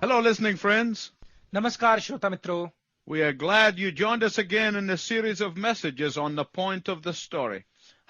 Hello, listening friends. नमस्कार श्रोता मित्रों, We are glad you joined us again in a series of messages on the point of the story.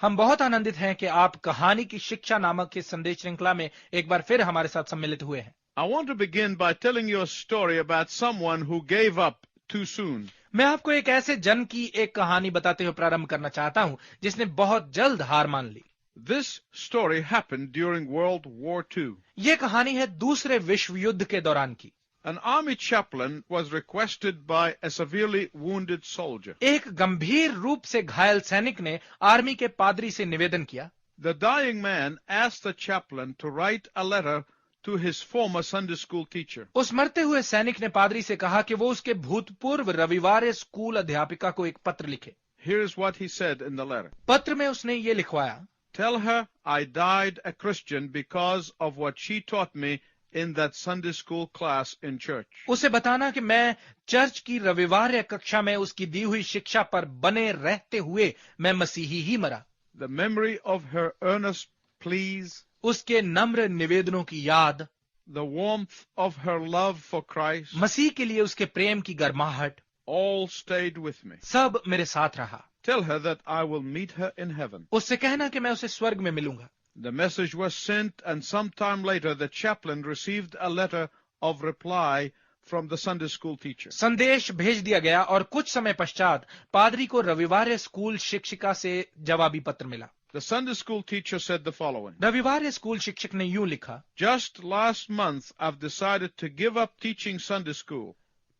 हम बहुत आनंदित हैं कि आप कहानी की शिक्षा नामक इस संदेश श्रृंखला में एक बार फिर हमारे साथ सम्मिलित हुए हैं। I want to begin by telling you a story about someone who gave up too soon. मैं आपको एक ऐसे जन की एक कहानी बताते हुए प्रारंभ करना चाहता हूं जिसने बहुत जल्द हार मान ली। This story happened during World War II. ये कहानी है दूसरे विश्व युद्ध के दौरान की। An army chaplain was requested by a severely wounded soldier. एक गंभीर रूप से घायल सैनिक ने आर्मी के पादरी से निवेदन किया। The dying man asked the chaplain to write a letter to his former Sunday school teacher. उस मरते हुए सैनिक ने पादरी से कहा कि वो उसके भूतपूर्व रविवार स्कूल अध्यापिका को एक पत्र लिखे। Here is what he said in the letter. पत्र में उसने ये लिखवाया, Tell her I died a Christian because of what she taught me in that Sunday school class in church. उसे बताना कि मैं चर्च की रविवार कक्षा में उसकी दी हुई शिक्षा पर बने रहते हुए मैं मसीही ही मरा। The memory of her earnest pleas, उसके नम्र निवेदनों की याद, the warmth of her love for Christ, मसीह के लिए उसके प्रेम की गर्माहट, all stayed with me. सब मेरे साथ रहा। Tell her that I will meet her in heaven. उससे कहना कि मैं उसे स्वर्ग में मिलूंगा। The message was sent, and some time later the chaplain received a letter of reply from the Sunday school teacher. संदेश भेज दिया गया और कुछ समय पश्चात पादरी को रविवार स्कूल शिक्षिका से जवाबी पत्र मिला। The Sunday school teacher said the following. रविवार स्कूल शिक्षक ने यूं लिखा, Just last month I've decided to give up teaching Sunday school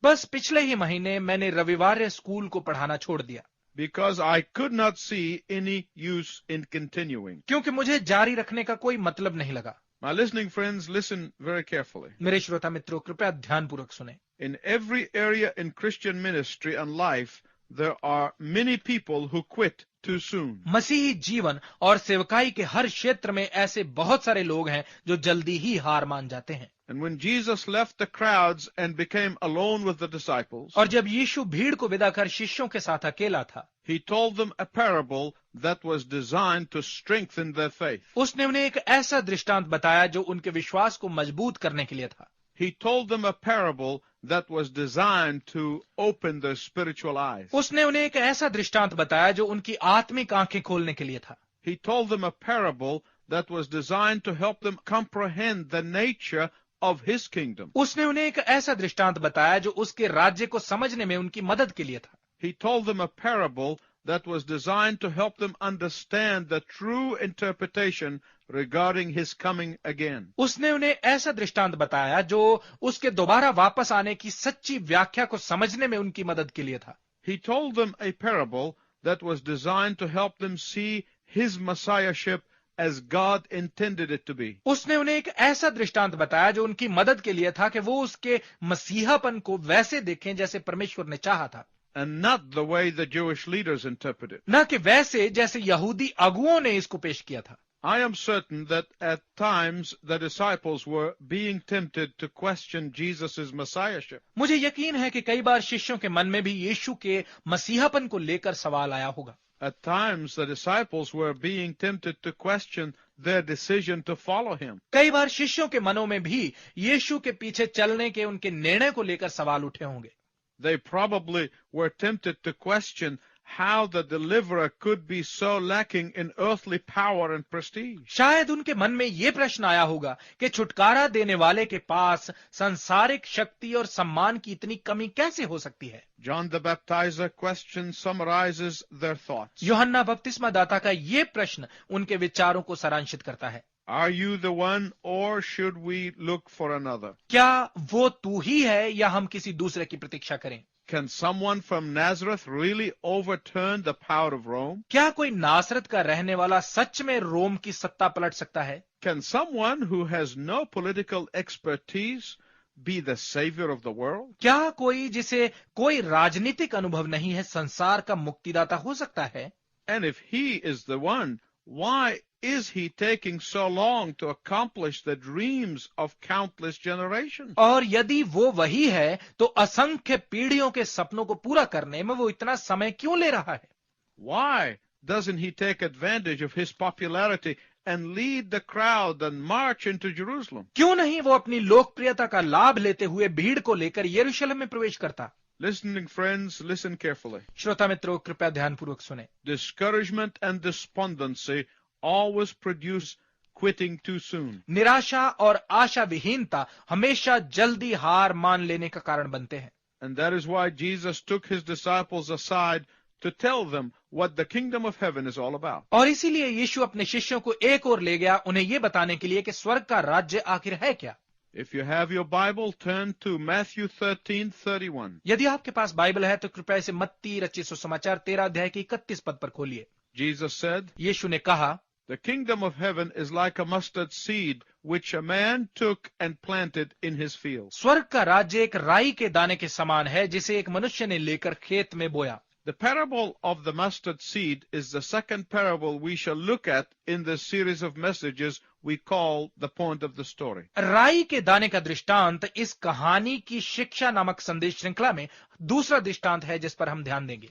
बस पिछले ही महीने मैंने रविवार स्कूल को पढ़ाना छोड़ दिया because I could not see any use in continuing. क्योंकि मुझे जारी रखने का कोई मतलब नहीं लगा। My listening friends, listen very carefully. मेरे श्रोता मित्रों, कृपया ध्यानपूर्वक सुने। In every area in Christian ministry and life, there are many people who quit too soon. मसीही जीवन और सेवकाई के हर क्षेत्र में ऐसे बहुत सारे लोग हैं जो जल्दी ही हार मान जाते हैं। And when Jesus left the crowds and became alone with the disciples, और जब यीशु भीड़ को विदा कर शिष्यों के साथ अकेला था, he told them a parable that was designed to strengthen their faith. उसने उन्हें एक ऐसा दृष्टांत बताया जो उनके विश्वास को मजबूत करने के लिए था। He told them a parable that was designed to open their spiritual eyes. उसने उन्हें एक ऐसा दृष्टांत बताया जो उनकी आत्मिक आंखें खोलने के लिए था। He told them a parable that was designed to help them comprehend the nature of his kingdom. उसने उन्हें एक ऐसा दृष्टांत बताया जो उसके राज्य को समझने में उनकी मदद के लिए था। He told them a parable that was designed to help them understand the true interpretation regarding his coming again. उसने उन्हें ऐसा दृष्टांत बताया जो उसके दोबारा वापस आने की सच्ची व्याख्या को समझने में उनकी मदद के लिए था। He told them a parable that was designed to help them see his messiahship as God intended it to be. उसने उन्हें एक ऐसा दृष्टांत बताया जो उनकी मदद के लिए था कि वो उसके मसीहापन को वैसे देखें जैसे परमेश्वर ने चाहा था, And not the way the Jewish leaders interpreted. न कि वैसे जैसे यहूदी अगुओं ने इसको पेश किया था। I am certain that at times the disciples were being tempted to question Jesus' messiahship. मुझे यकीन है कि कई बार शिष्यों के मन में भी यीशु के मसीहापन को लेकर सवाल आया होगा। At times the disciples were being tempted to question their decision to follow him. कई बार शिष्यों के मनों में भी यीशु के पीछे चलने के उनके निर्णय को लेकर सवाल उठे होंगे। They probably were tempted to question how the deliverer could be so lacking in earthly power and prestige. शायद उनके मन में ये प्रश्न आया होगा कि छुटकारा देने वाले के पास सांसारिक शक्ति और सम्मान की इतनी कमी कैसे हो सकती है। John the Baptizer question summarizes their thoughts. यूहन्ना बपतिस्मा दाता का ये प्रश्न उनके विचारों को सारांशित करता है। Are you the one, or should we look for another? क्या वो तू ही है या हम किसी दूसरे की प्रतीक्षा करें? Can someone from Nazareth really overturn the power of Rome? क्या कोई नासरत का रहने वाला सच में रोम की सत्ता पलट सकता है? Can someone who has no political expertise be the savior of the world? क्या कोई जिसे कोई राजनीतिक अनुभव नहीं है संसार का मुक्तिदाता हो सकता है? And if he is the one, why is he taking so long to accomplish the dreams of countless generations? और यदि वो वही है तो असंख्य पीढ़ियों के सपनों को पूरा करने में वो इतना समय क्यों ले रहा है? Why doesn't he take advantage of his popularity and lead the crowd and march into Jerusalem. क्यों नहीं वो अपनी लोकप्रियता का लाभ लेते हुए भीड़ को लेकर यरूशलेम में प्रवेश करता? Listening friends, listen carefully. श्रोता मित्रों, कृपया ध्यानपूर्वक सुने। Discouragement and despondency always produce quitting too soon. निराशा और आशा विहीनता हमेशा जल्दी हार मान लेने का कारण बनते हैं। And that is why Jesus took his disciples aside to tell them what the kingdom of heaven is all about. और इसीलिए यीशु अपने शिष्यों को एक ओर ले गया, उन्हें ये बताने के लिए कि स्वर्ग का राज्य आखिर है क्या। If you have your Bible, turn to Matthew 13:31. यदि आपके पास बाइबल है तो कृपया इसे मत्ती रचित सुसमाचार 13 अध्याय की 31 पद पर खोलिए। Jesus said, यीशु ने कहा, "The kingdom of heaven is like a mustard seed which a man took and planted in his field." स्वर्ग का राज्य एक राई के दाने के समान है जिसे एक मनुष्य ने लेकर खेत में बोया। The parable of the mustard seed is the second parable we shall look at in this series of messages we call the point of the story. राई के दाने का दृष्टांत इस कहानी की शिक्षा नामक संदेश श्रृंखला में दूसरा दृष्टांत है जिस पर हम ध्यान देंगे।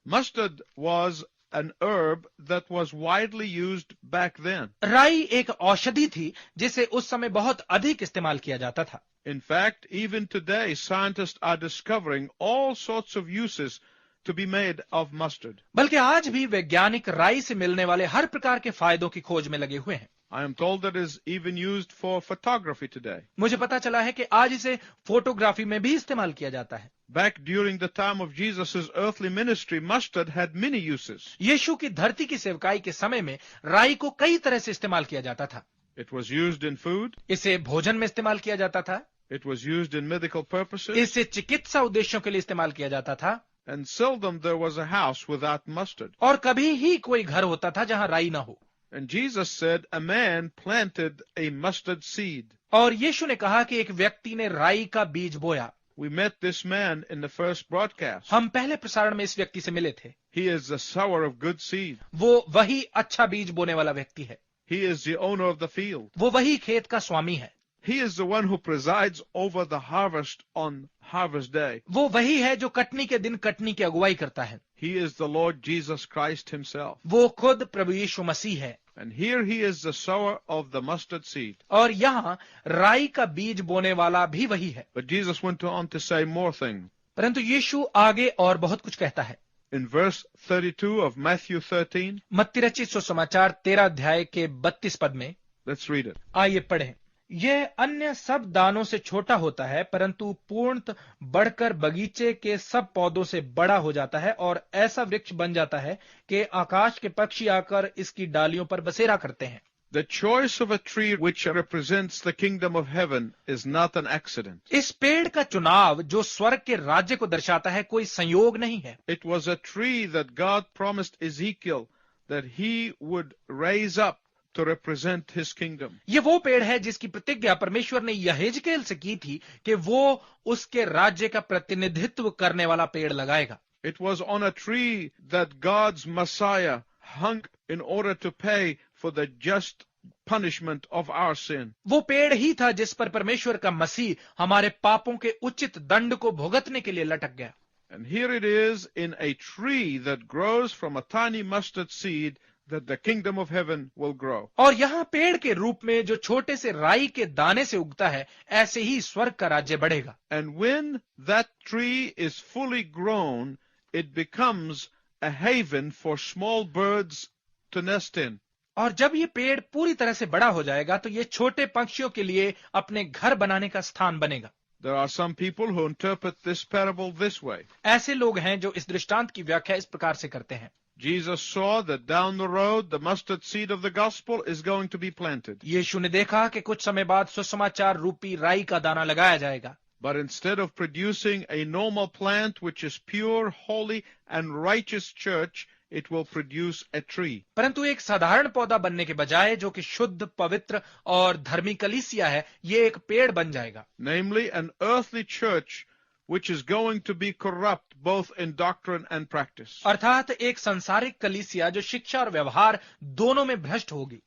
Mustard was an herb that was widely used back then. राई एक औषधि थी जिसे उस समय बहुत अधिक इस्तेमाल किया जाता था। In fact, even today, scientists are discovering all sorts of uses to be made of mustard. बल्कि आज भी वैज्ञानिक राई से मिलने वाले हर प्रकार के फायदों की खोज में लगे हुए हैं। I am told that it is even used for photography today. मुझे पता चला है कि आज इसे फोटोग्राफी में भी इस्तेमाल किया जाता है। Back during the time of Jesus' earthly ministry, mustard had many uses. यीशु की धरती की सेवकाई के समय में राई को कई तरह से इस्तेमाल किया जाता था। It was used in food. इसे भोजन में इस्तेमाल किया जाता था। It was used in medical purposes. इसे चिकित्सा उद्देश्यों के लिए इस्तेमाल किया जाता था। And seldom there was a house without mustard. और कभी ही कोई घर होता था जहां राई ना हो। And Jesus said, a man planted a mustard seed. और यीशु ने कहा कि एक व्यक्ति ने राई का बीज बोया। We met this man in the first broadcast. हम पहले प्रसारण में इस व्यक्ति से मिले थे। He is the sower of good seed. वो वही अच्छा बीज बोने वाला व्यक्ति है। He is the owner of the field. वो वही खेत का स्वामी है। He is the one who presides over the harvest on harvest day. वो वही है जो कटनी के दिन कटनी की अगुवाई करता है। He is the Lord Jesus Christ himself. वो खुद प्रभु यीशु मसीह है। And here he is the sower of the mustard seed. और यहाँ राई का बीज बोने वाला भी वही है। But Jesus went on to say more things. परंतु यीशु आगे और बहुत कुछ कहता है। In verse 32 of Matthew 13, मत्ती रचित सुसमाचार 13 अध्याय के 32 पद में, let's read it. आइए पढ़ें। यह अन्य सब दानों से छोटा होता है परंतु पूर्णतः बढ़कर बगीचे के सब पौधों से बड़ा हो जाता है और ऐसा वृक्ष बन जाता है कि आकाश के पक्षी आकर इसकी डालियों पर बसेरा करते हैं। The choice of a tree which represents the kingdom of heaven is not an accident. इस पेड़ का चुनाव जो स्वर्ग के राज्य को दर्शाता है कोई संयोग नहीं है। It was a tree that God promised Ezekiel that he would raise up to represent his kingdom. ये वो पेड़ है जिसकी प्रतिज्ञा परमेश्वर ने यहेजकेल से की थी कि वो उसके राज्य का प्रतिनिधित्व करने वाला पेड़ लगाएगा। It was on a tree that God's Messiah hung in order to pay for the just punishment of our sin. वो पेड़ ही था जिस पर परमेश्वर का मसीह हमारे पापों के उचित दंड को भुगतने के लिए लटक गया। And here it is in a tree that grows from a tiny mustard seed that the kingdom of heaven will grow. और यहाँ पेड़ के रूप में जो छोटे से राई के दाने से उगता है, ऐसे ही स्वर्ग का राज्य बढ़ेगा। And when that tree is fully grown, it becomes a haven for small birds to nest in. और जब ये पेड़ पूरी तरह से बड़ा हो जाएगा तो ये छोटे पक्षियों के लिए अपने घर बनाने का स्थान बनेगा। There are some people who interpret this parable this way. ऐसे लोग हैं जो इस दृष्टांत की व्याख्या इस प्रकार से करते हैं। Jesus saw that down the road the mustard seed of the gospel is going to be planted. यीशु ने देखा कि कुछ समय बाद सुसमाचार रूपी राई का दाना लगाया जाएगा। But instead of producing a normal plant which is pure, holy and righteous church, it will produce a tree. परंतु एक साधारण पौधा बनने के बजाय जो कि शुद्ध, पवित्र और धर्मी कलीसिया है, ये एक पेड़ बन जाएगा। Namely, an earthly church which is going to be corrupt both in doctrine and practice. अर्थात एक संसारिक कलीसिया जो शिक्षा और व्यवहार दोनों में भ्रष्ट होगी।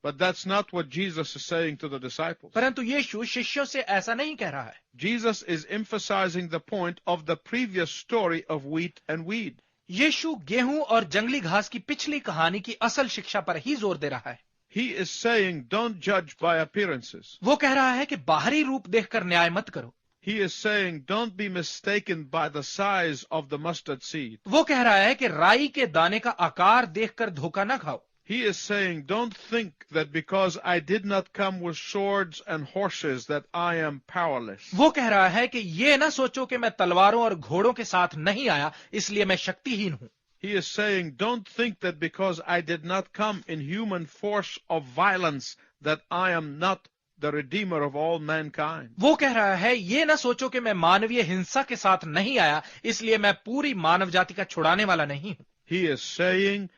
But that's not what Jesus is saying to the disciples. परंतु यीशु शिष्यों से ऐसा नहीं कह रहा है। Jesus is emphasizing the point of the previous story of wheat and weed. यीशु गेहूं और जंगली घास की पिछली कहानी की असल शिक्षा पर ही जोर दे रहा है। He is saying, don't judge by appearances. वो कह रहा है कि बाहरी रूप देखकर न्याय मत करो। He is saying, don't be mistaken by the size of the mustard seed. वो कह रहा है कि राई के दाने का आकार देखकर धोखा न खाओ। He is saying, don't think that because I did not come with swords and horses that I am powerless. वो कह रहा है कि ये ना सोचो कि मैं तलवारों और घोड़ों के साथ नहीं आया इसलिए मैं शक्तिहीन हूं। He is saying, don't think that because I did not come in human force of violence that I am not the redeemer of all mankind. वो कह रहा है ये ना सोचो कि मैं मानवीय हिंसा के साथ नहीं आया इसलिए मैं पूरी मानव जाति का छुड़ाने वाला नहीं हूं। He is saying,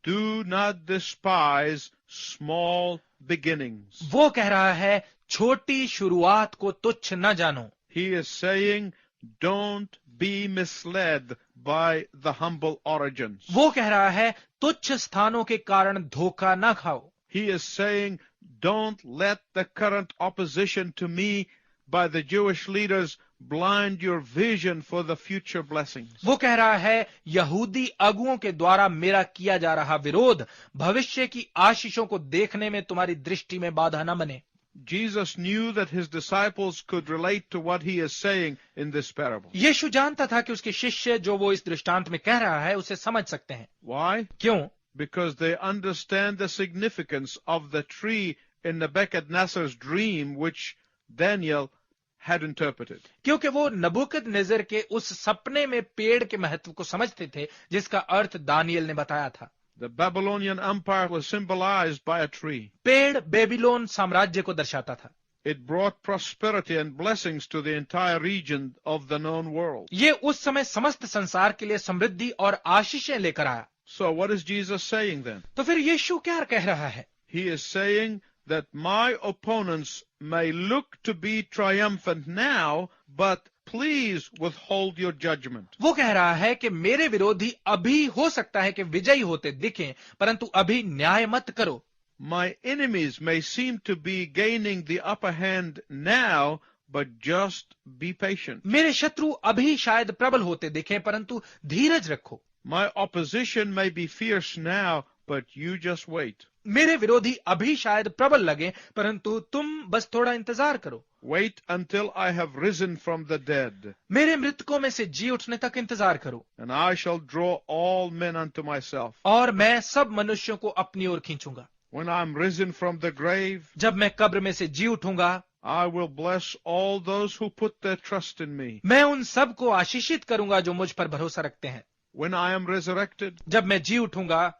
do not despise small beginnings. वो कह रहा है छोटी शुरुआत को तुच्छ न जानो। He is saying, don't be misled by the humble origins. वो कह रहा है तुच्छ स्थानों के कारण धोखा न खाओ। He is saying, don't let the current opposition to me by the Jewish leaders blind your vision for the future blessings. वो कह रहा है यहूदी अगुओं के द्वारा मेरा किया जा रहा विरोध भविष्य की आशीषों को देखने में तुम्हारी दृष्टि में बाधा न बने। Jesus knew that his disciples could relate to what he is saying in this parable. यीशु जानता था कि उसके शिष्य जो वो इस दृष्टांत में कह रहा है उसे समझ सकते हैं। Why? क्यों? Because they understand the significance of the tree in Nebuchadnezzar's dream which Daniel had interpreted. क्योंकि वो नबूकदनेस्सर के उस सपने में पेड़ के महत्व को समझते थे जिसका अर्थ दानियल ने बताया था। The Babylonian Empire was symbolized by a tree. पेड़ बेबीलोन साम्राज्य को दर्शाता था। It brought prosperity and blessings to the entire region of the known world. ये उस समय समस्त संसार के लिए समृद्धि और आशीषें लेकर आया। So what is Jesus saying then? तो फिर यीशु क्या कह रहा है? He is saying that my opponents may look to be triumphant now, but please withhold your judgment. वो कह रहा है कि मेरे विरोधी अभी हो सकता है कि विजयी होते दिखें, परंतु अभी न्याय मत करो। My enemies may seem to be gaining the upper hand now, but just be patient. मेरे शत्रु अभी शायद प्रबल होते दिखें, परंतु धीरज रखो। My opposition may be fierce now, but you just wait. मेरे विरोधी अभी शायद प्रबल लगे, परंतु तुम बस थोड़ा इंतजार करो। Wait until I have risen from the dead, मेरे मृतकों में से जी उठने तक इंतजार करो, and I shall draw all men unto myself. और मैं सब मनुष्यों को अपनी ओर खींचूंगा। When I am risen from the grave, जब मैं कब्र में से जी उठूंगा, I will bless all those who put their trust in me. मैं उन सब को आशीषित करूंगा जो मुझ पर भरोसा रखते हैं। When I am resurrected, जब मैं जी उठूंगा,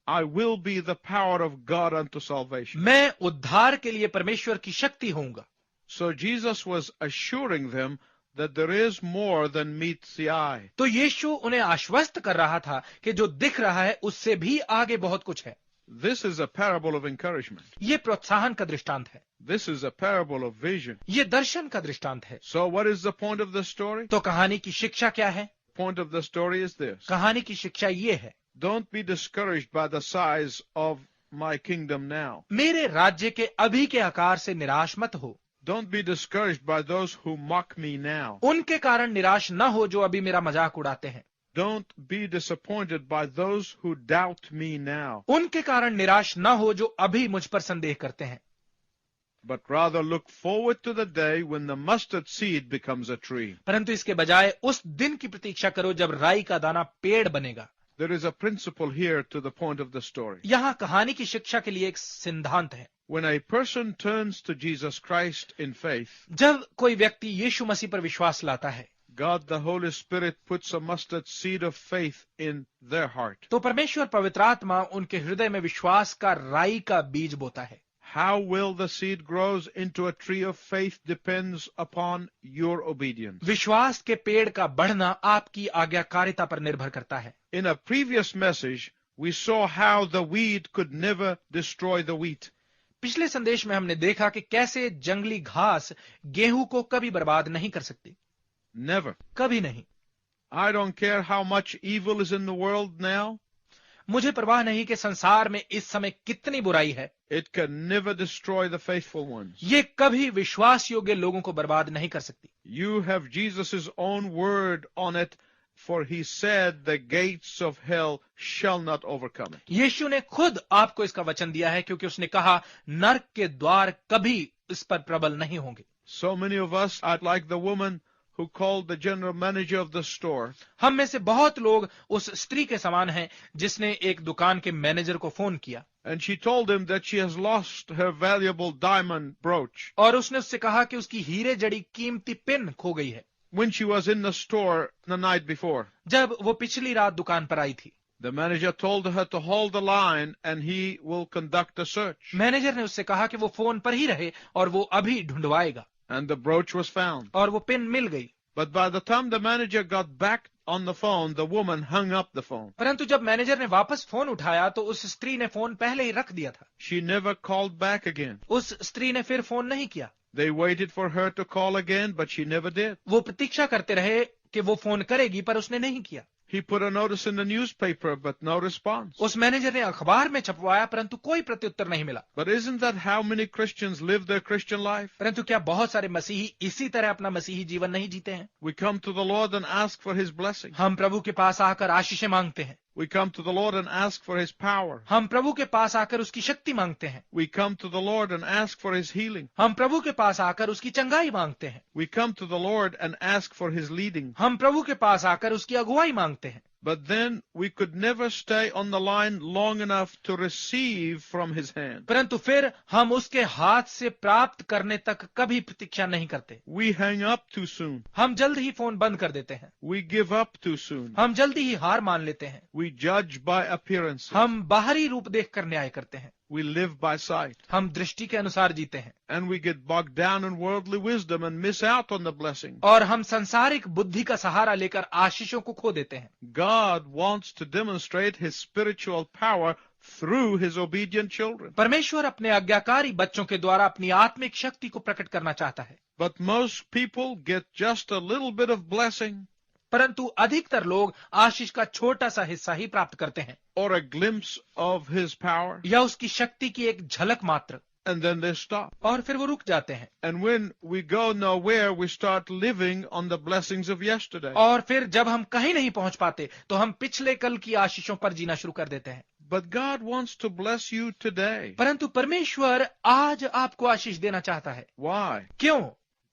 I will be the power of God unto salvation. मैं उद्धार के लिए परमेश्वर की शक्ति होऊंगा। So Jesus was assuring them that there is more than meets the eye. तो यीशु उन्हें आश्वस्त कर रहा था कि जो दिख रहा है उससे भी आगे बहुत कुछ है। This is a parable of encouragement. ये प्रोत्साहन का दृष्टांत है। This is a parable of vision. ये दर्शन का दृष्टांत है। So what is the point of the story? तो कहानी की शिक्षा क्या है? Point of the story is this. कहानी की शिक्षा ये है, Don't be discouraged by the size of my kingdom now. मेरे राज्य के अभी के आकार से निराश मत हो। Don't be discouraged by those who mock me now. उनके कारण निराश न हो जो अभी मेरा मजाक उड़ाते हैं। Don't be disappointed by those who doubt me now, उनके कारण निराश न हो जो अभी मुझ पर संदेह करते हैं, but rather look forward to the day when the mustard seed becomes a tree. परंतु इसके बजाय उस दिन की प्रतीक्षा करो जब राई का दाना पेड़ बनेगा। There is a principle here to the point of the story. यहाँ कहानी की शिक्षा के लिए एक सिद्धांत है। When a person turns to Jesus Christ in faith, जब कोई व्यक्ति यीशु मसीह पर विश्वास लाता है, God the Holy Spirit puts a mustard seed of faith in their heart. तो परमेश्वर पवित्र आत्मा उनके हृदय में विश्वास का राई का बीज बोता है। How will the seed grows into a tree of faith depends upon your obedience. विश्वास के पेड़ का बढ़ना आपकी आज्ञाकारिता पर निर्भर करता है। In a previous message, we saw how the weed could never destroy the wheat. पिछले संदेश में हमने देखा कि कैसे जंगली घास गेहूं को कभी बर्बाद नहीं कर सकती। Never. कभी नहीं। I don't care how much evil is in the world now. मुझे परवाह नहीं कि संसार में इस समय कितनी बुराई है, It can never destroy the faithful ones. ये कभी विश्वास योग्य लोगों को बर्बाद नहीं कर सकती। You have Jesus' own word on it for he said the gates of hell shall not overcome it. यीशु ने खुद आपको इसका वचन दिया है क्योंकि उसने कहा नरक के द्वार कभी इस पर प्रबल नहीं होंगे। So many of us are like the woman who called the general manager of the store. हम में से बहुत लोग उस स्त्री के समान हैं जिसने एक दुकान के मैनेजर को फोन किया And she told him that she has lost her valuable diamond brooch और उसने उससे कहा कि उसकी हीरे जड़ी कीमती पिन खो गई है when she was in the store the night before. जब वो पिछली रात दुकान पर आई थी। The manager told her to hold the line and he will conduct a search. Manager ने उससे कहा कि वो फोन पर ही रहे और वो अभी ढूंढवाएगा And the brooch was found. और वो पिन मिल गई। But by the time the manager got back on the phone, the woman hung up the phone. परंतु जब मैनेजर ने वापस फोन उठाया तो उस स्त्री ने फोन पहले ही रख दिया था। She never called back again. उस स्त्री ने फिर फोन नहीं किया। They waited for her to call again, but she never did. वो प्रतीक्षा करते रहे कि वो फोन करेगी पर उसने नहीं किया। He put a notice in the newspaper, but no response. उस मैनेजर ने अखबार में छपवाया परंतु कोई प्रत्युत्तर नहीं मिला। But isn't that how many Christians live their Christian life? परंतु क्या बहुत सारे मसीही इसी तरह अपना मसीही जीवन नहीं जीते हैं? We come to the Lord and ask for His blessing. हम प्रभु के पास आकर आशीषें मांगते हैं। We come to the Lord and ask for His power. हम प्रभु के पास आकर उसकी शक्ति मांगते हैं। We come to the Lord and ask for His healing. हम प्रभु के पास आकर उसकी चंगाई मांगते हैं। We come to the Lord and ask for His leading. हम प्रभु के पास आकर उसकी अगुवाई मांगते हैं। But then we could never stay on the line long enough to receive from His hand. परंतु फिर हम उसके हाथ से प्राप्त करने तक कभी प्रतीक्षा नहीं करते। We hang up too soon. हम जल्द ही फोन बंद कर देते हैं। We give up too soon. हम जल्दी ही हार मान लेते हैं। We judge by appearances. हम बाहरी रूप देखकर न्याय करते हैं। We live by sight. हम दृष्टि के अनुसार जीते हैं And we get bogged down in worldly wisdom and miss out on the blessing. और हम सांसारिक बुद्धि का सहारा लेकर आशीषों को खो देते हैं। God wants to demonstrate His spiritual power through His obedient children. परमेश्वर अपने आज्ञाकारी बच्चों के द्वारा अपनी आत्मिक शक्ति को प्रकट करना चाहता है। But most people get just a little bit of blessing परंतु अधिकतर लोग आशीष का छोटा सा हिस्सा ही प्राप्त करते हैं or a glimpse of His power, या उसकी शक्ति की एक झलक मात्र, and then they stop. और फिर वो रुक जाते हैं। And when we go nowhere, we start living on the blessings of yesterday. और फिर जब हम कहीं नहीं पहुंच पाते तो हम पिछले कल की आशीषों पर जीना शुरू कर देते हैं। But God wants to bless you today. परंतु परमेश्वर आज आपको आशीष देना चाहता है। Why? क्यों?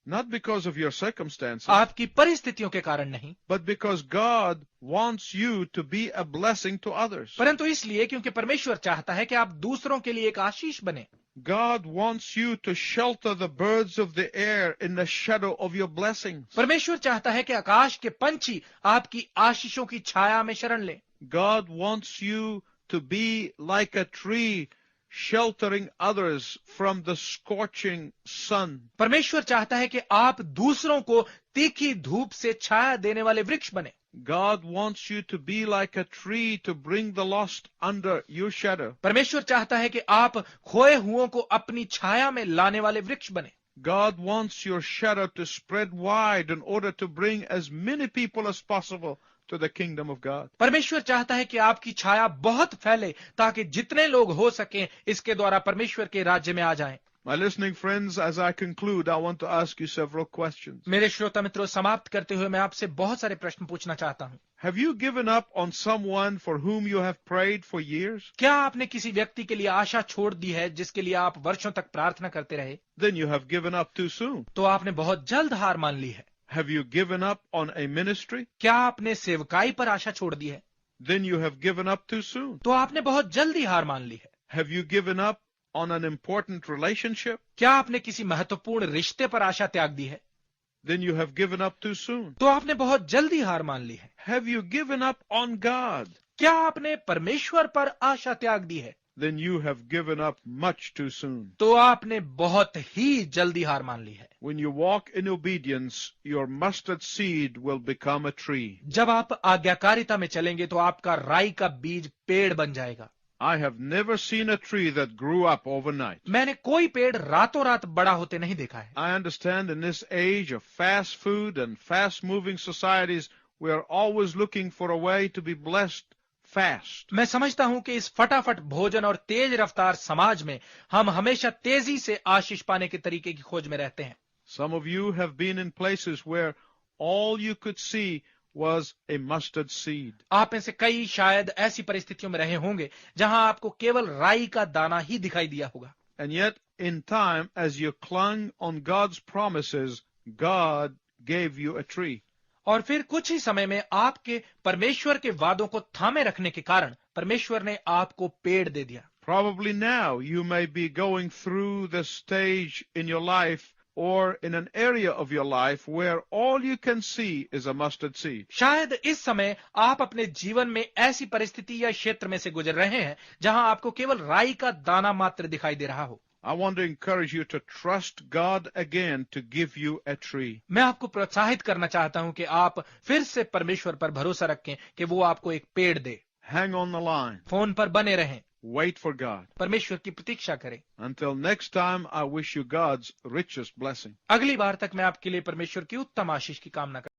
Not because of your circumstances, आपकी परिस्थितियों के कारण नहीं, but because God wants you to be a blessing to others. परंतु इसलिए क्योंकि परमेश्वर चाहता है कि आप दूसरों के लिए एक आशीष बने। God wants you to shelter the birds of the air in the shadow of your blessings. परमेश्वर चाहता है कि आकाश के पंछी आपकी आशीषों की छाया में शरण लें। God wants you to be like a tree sheltering others from the scorching sun. परमेश्वर चाहता है कि आप दूसरों को तीखी धूप से छाया देने वाले वृक्ष बने। God wants you to be like a tree to bring the lost under your shadow. परमेश्वर चाहता है कि आप खोए हुओं को अपनी छाया में लाने वाले वृक्ष बने। God wants your shadow to spread wide in order to bring as many people as possible to the kingdom of God. परमेश्वर चाहता है कि आपकी छाया बहुत फैले ताकि जितने लोग हो सकें इसके द्वारा परमेश्वर के राज्य में आ जाएं। My listening friends, as I conclude, I want to ask you several questions. मेरे श्रोता मित्रों, समाप्त करते हुए मैं आपसे बहुत सारे प्रश्न पूछना चाहता हूं। Have you given up on someone for whom you have prayed for years? क्या आपने किसी व्यक्ति के लिए आशा छोड़ दी है जिसके लिए आप वर्षों तक प्रार्थना करते रहे? Then you have given up too soon. तो आपने बहुत जल्द हार मान ली है। Have you given up on a ministry? क्या आपने सेवकाई पर आशा छोड़ दी है? Then you have given up too soon. तो आपने बहुत जल्दी हार मान ली है। Have you given up on an important relationship? क्या आपने किसी महत्वपूर्ण रिश्ते पर आशा त्याग दी है? Then you have given up too soon. तो आपने बहुत जल्दी हार मान ली है। Have you given up on God? क्या आपने परमेश्वर पर आशा त्याग दी है? Then you have given up much too soon. तो आपने बहुत ही जल्दी हार मान ली है। When you walk in obedience, your mustard seed will become a tree. जब आप आज्ञाकारिता में चलेंगे तो आपका राई का बीज पेड़ बन जाएगा। I have never seen a tree that grew up overnight. मैंने कोई पेड़ रातों रात बड़ा होते नहीं देखा है। I understand in this age of fast food and fast-moving societies, we are always looking for a way to be blessed fast. मैं समझता हूं कि इस फटाफट भोजन और तेज रफ्तार समाज में हम हमेशा तेजी से आशीष पाने के तरीके की खोज में रहते हैं। Some of you have been in places where all you could see was a mustard seed. आप में से कई शायद ऐसी परिस्थितियों में रहे होंगे जहां आपको केवल राई का दाना ही दिखाई दिया होगा, And yet, in time, as you clung on God's promises, God gave you a tree. और फिर कुछ ही समय में आपके परमेश्वर के वादों को थामे रखने के कारण परमेश्वर ने आपको पेड़ दे दिया। Probably now you may be going through the stage in your life or in an area of your life where all you can see is a mustard seed. शायद इस समय आप अपने जीवन में ऐसी परिस्थिति या क्षेत्र में से गुजर रहे हैं जहां आपको केवल राई का दाना मात्र दिखाई दे रहा हो। I want to encourage you to trust God again to give you a tree. मैं आपको प्रोत्साहित करना चाहता हूं कि आप फिर से परमेश्वर पर भरोसा रखें कि वो आपको एक पेड़ दे। Hang on the line. Phone पर बने रहें, Wait for God. परमेश्वर की प्रतीक्षा करें। Until next time, I wish you God's richest blessing. अगली बार तक मैं आपके लिए परमेश्वर की उत्तम आशीष की कामना करता हूं।